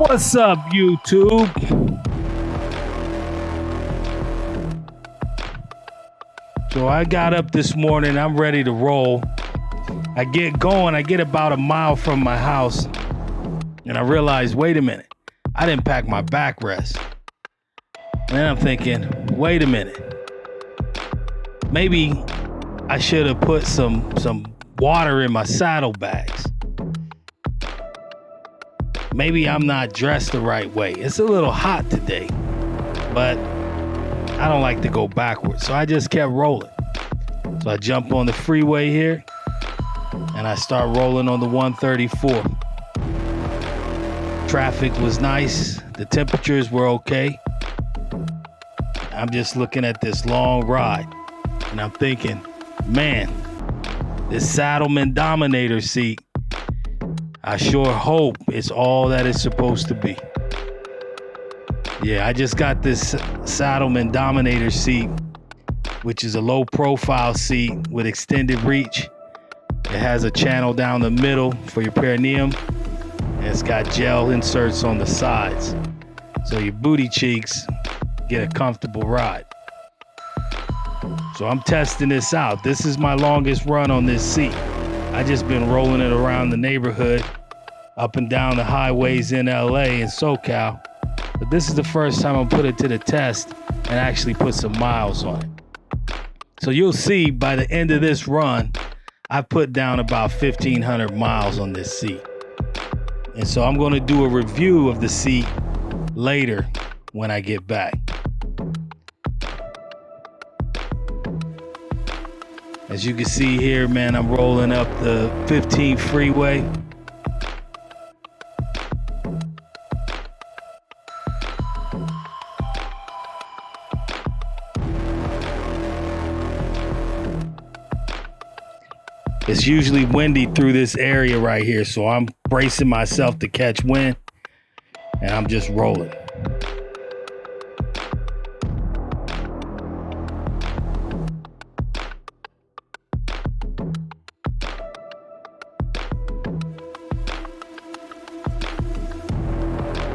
What's up, YouTube? So I got up this morning. I'm ready to roll. I get going. I get about a mile from my house, and I realize, wait a minute. I didn't pack my backrest. And then I'm thinking, wait a minute. Maybe I should have put some water in my saddlebags. Maybe I'm not dressed the right way. It's a little hot today, but I don't like to go backwards. So I just kept rolling. So I jump on the freeway here and I start rolling on the 134. Traffic was nice. The temperatures were okay. I'm just looking at this long ride and I'm thinking, man, this Saddleman Dominator seat, I sure hope it's all that it's supposed to be. Yeah, I just got this Saddleman Dominator seat, which is a low profile seat with extended reach. It has a channel down the middle for your perineum, and it's got gel inserts on the sides. So your booty cheeks get a comfortable ride. So I'm testing this out. This is my longest run on this seat. I just been rolling it around the neighborhood, up and down the highways in LA and SoCal. But this is the first time I put it to the test and actually put some miles on it. So you'll see by the end of this run, I've put down about 1,500 miles on this seat. And so I'm going to do a review of the seat later when I get back. As you can see here, man, I'm rolling up the 15 freeway. It's usually windy through this area right here, so I'm bracing myself to catch wind, and I'm just rolling.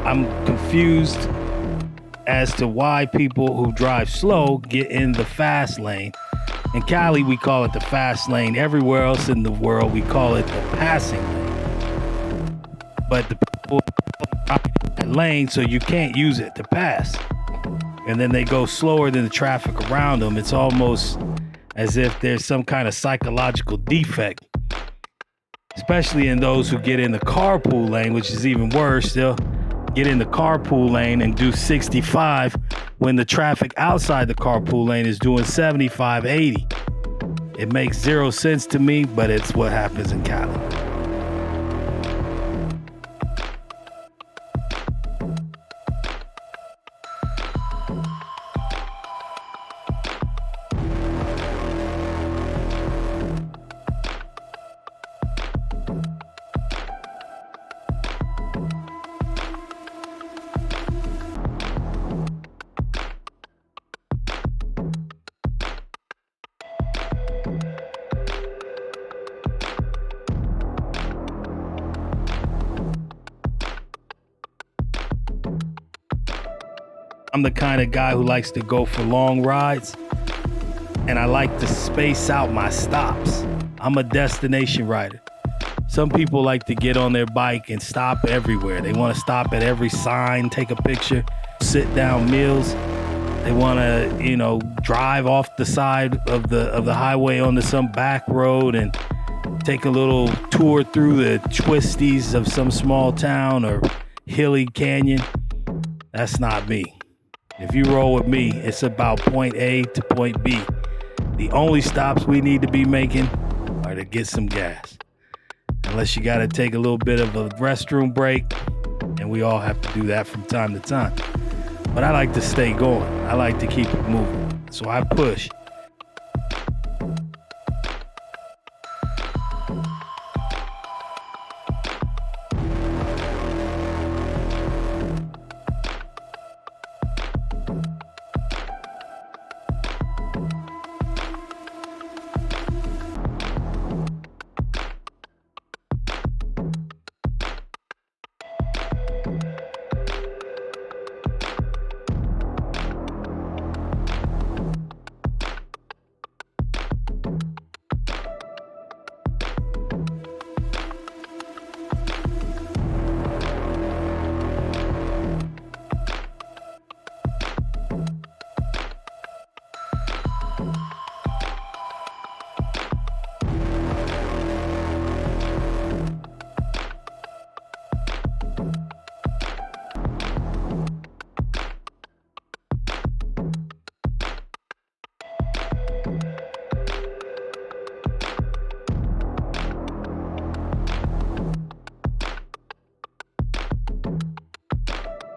I'm confused as to why people who drive slow get in the fast lane. In Cali, we call it the fast lane. Everywhere else in the world, we call it the passing lane. But the people in that lane, so you can't use it to pass. And then they go slower than the traffic around them. It's almost as if there's some kind of psychological defect, especially in those who get in the carpool lane, which is even worse. They'll get in the carpool lane and do 65 when the traffic outside the carpool lane is doing 75, 80. It makes zero sense to me, but it's what happens in Cali. I'm the kind of guy who likes to go for long rides, and I like to space out my stops. I'm a destination rider. Some people like to get on their bike and stop everywhere. They want to stop at every sign, take a picture, sit down meals. They want to, drive off the side of the highway onto some back road and take a little tour through the twisties of some small town or hilly canyon. That's not me. If you roll with me, it's about point A to point B. The only stops we need to be making are to get some gas. Unless you got to take a little bit of a restroom break, and we all have to do that from time to time. But I like to stay going. I like to keep it moving. So I push.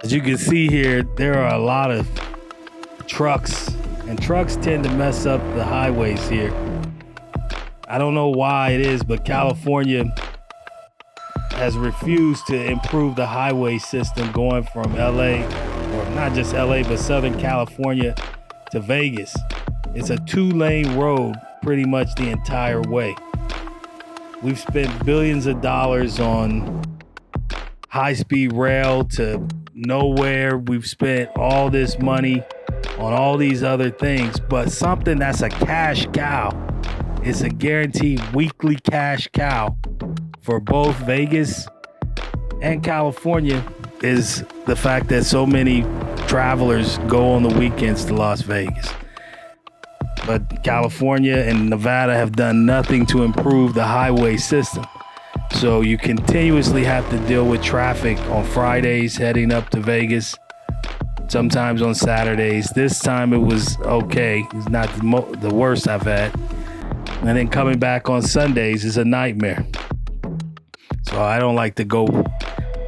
As you can see here, there are a lot of trucks, and trucks tend to mess up the highways here. I don't know why it is, but California has refused to improve the highway system going from LA, or not just LA, but Southern California to Vegas. It's a 2-lane road pretty much the entire way. We've spent billions of dollars on high-speed rail to nowhere. We've spent all this money on all these other things, but something that's a cash cow, it's a guaranteed weekly cash cow for both Vegas and California, is the fact that so many travelers go on the weekends to Las Vegas. But California and Nevada have done nothing to improve the highway system. So you continuously have to deal with traffic on Fridays heading up to Vegas, sometimes on Saturdays. This time it was okay. It's not the worst I've had. And then coming back on Sundays is a nightmare. So I don't like to go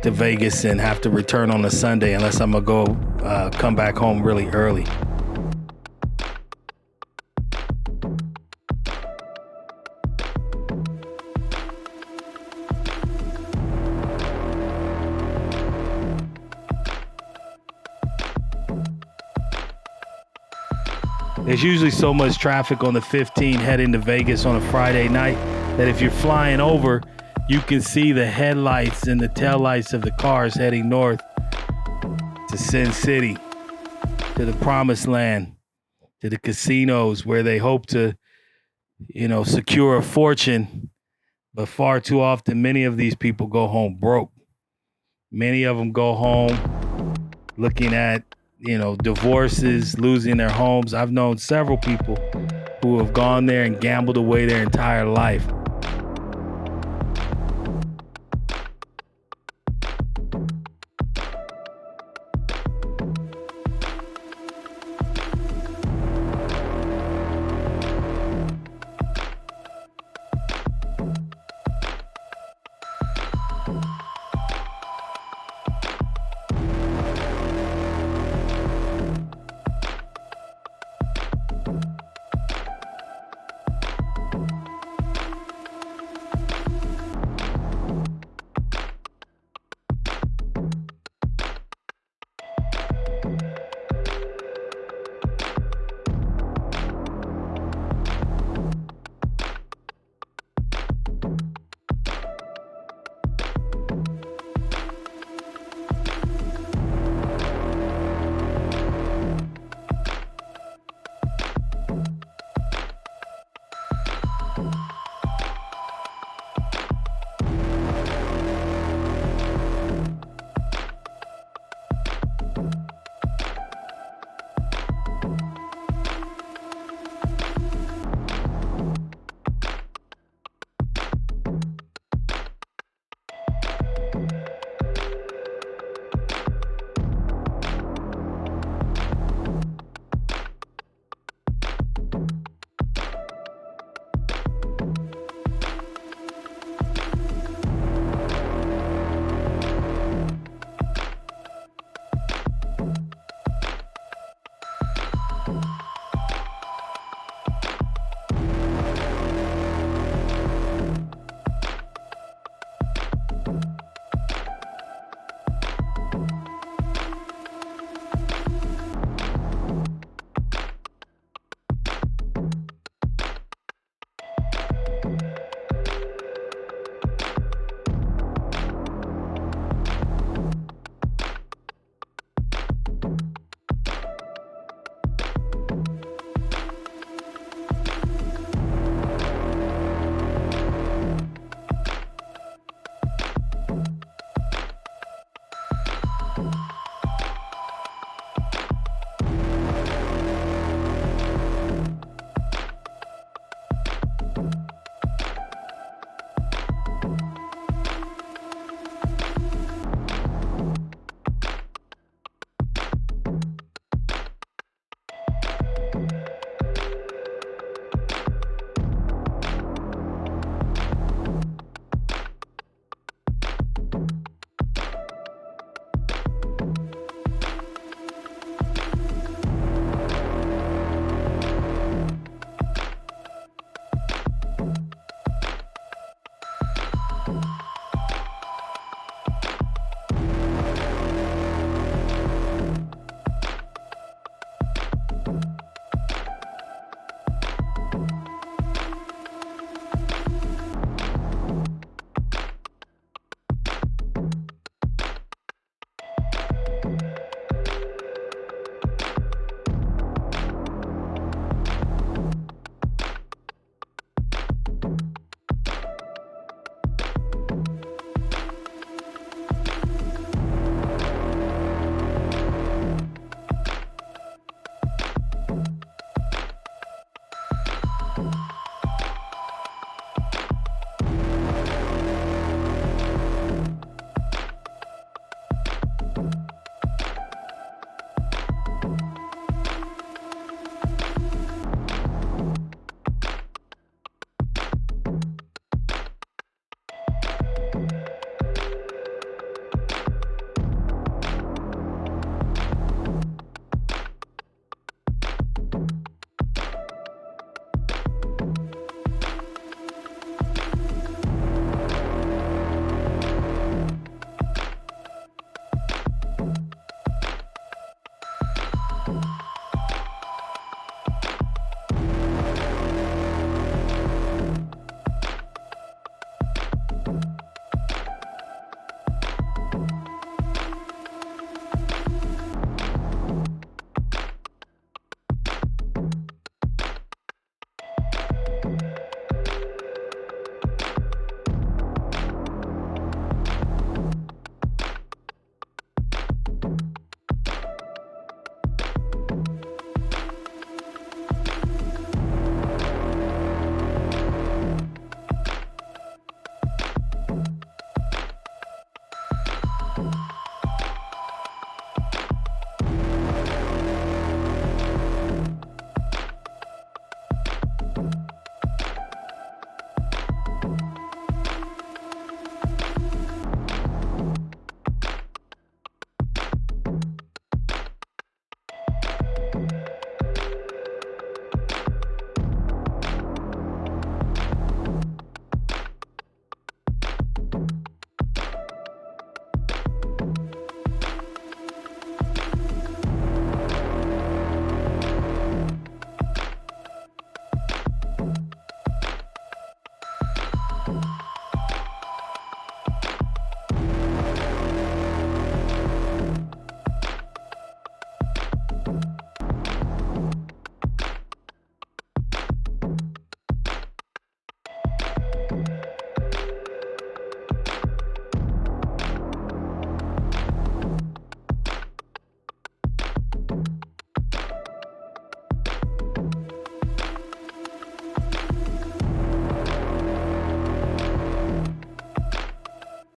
to Vegas and have to return on a Sunday unless I'm going to come back home really early. There's usually so much traffic on the 15 heading to Vegas on a Friday night that if you're flying over, you can see the headlights and the taillights of the cars heading north to Sin City, to the promised land, to the casinos where they hope to, secure a fortune. But far too often, many of these people go home broke. Many of them go home looking at divorces, losing their homes. I've known several people who have gone there and gambled away their entire life.